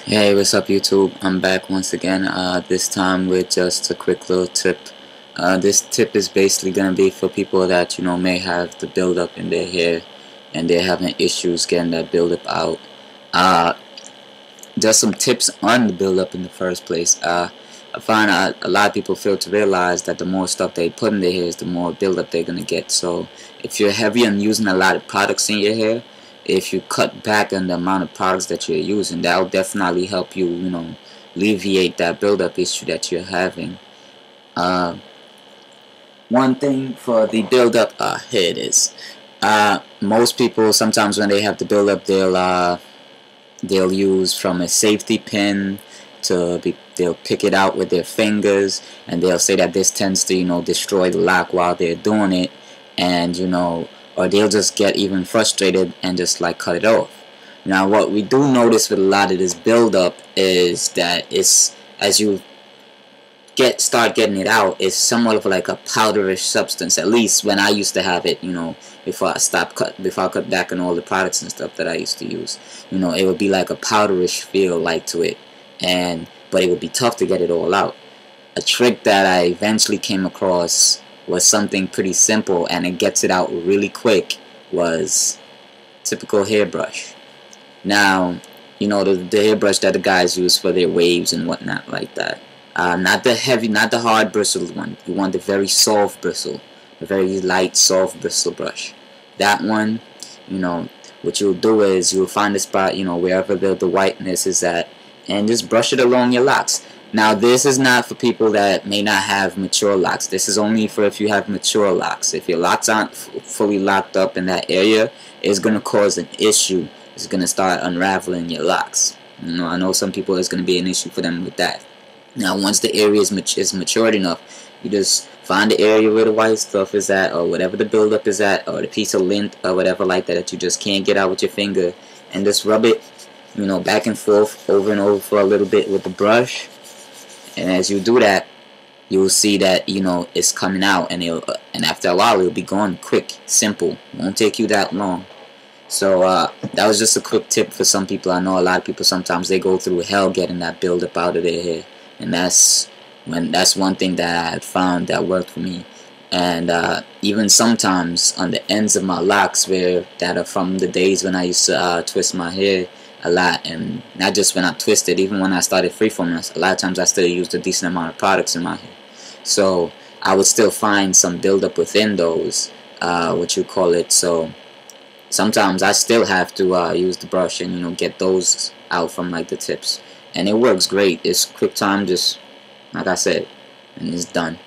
Hey, what's up YouTube? I'm back once again, this time with just a quick little tip. This tip is basically going to be for people that, may have the buildup in their hair and they're having issues getting that buildup out. Uh, just some tips on the buildup in the first place. I find a lot of people fail to realize that the more stuff they put in their hair, the more buildup they're going to get. So if you're heavy on using a lot of products in your hair, if you cut back on the amount of products that you're using, that will definitely help you, alleviate that buildup issue that you're having. Uh, One thing for the buildup, here it is. Most people, sometimes when they have the buildup, they'll use from a safety pin they'll pick it out with their fingers, and they'll say that this tends to destroy the lock while they're doing it, and or they'll just get even frustrated and just like cut it off. Now what we do notice with a lot of this buildup is that as you start getting it out, it's somewhat of like a powderish substance. At least when I used to have it, before I cut back on all the products and stuff that I used to use, it would be like a powderish feel like to it, but it would be tough to get it all out. A trick that I eventually came across was something pretty simple, and it gets it out really quick, was typical hairbrush. Now, the hairbrush that the guys use for their waves and whatnot like that. Not the heavy, not the hard bristled one. You want the very soft bristle, the very light, soft bristle brush. That one, what you'll do is you'll find the spot, wherever the whiteness is at, and just brush it along your locks. Now, this is not for people that may not have mature locks. This is only for if you have mature locks. If your locks aren't fully locked up in that area, it's going to cause an issue. It's going to start unraveling your locks. I know some people, it's going to be an issue for them with that. Now, once the area is matured enough, you just find the area where the white stuff is at, or whatever the buildup is at, or the piece of lint or whatever like that you just can't get out with your finger, and just rub it, back and forth, over and over for a little bit with the brush. And as you do that, you'll see that it's coming out, and after a while it'll be gone quick, simple. It won't take you that long. So that was just a quick tip for some people. I know a lot of people, sometimes they go through hell getting that buildup out of their hair, and that's one thing that I had found that worked for me. And even sometimes on the ends of my locks, that are from the days when I used to twist my hair a lot, and not just when I twisted, even when I started freeforming, a lot of times I still used a decent amount of products in my hair. So I would still find some buildup within those, so sometimes I still have to use the brush and get those out from like the tips, and it works great. It's quick time, just like I said, and it's done.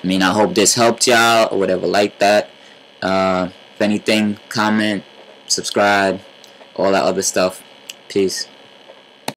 I hope this helped y'all or whatever like that. If anything, comment, subscribe, all that other stuff. Peace.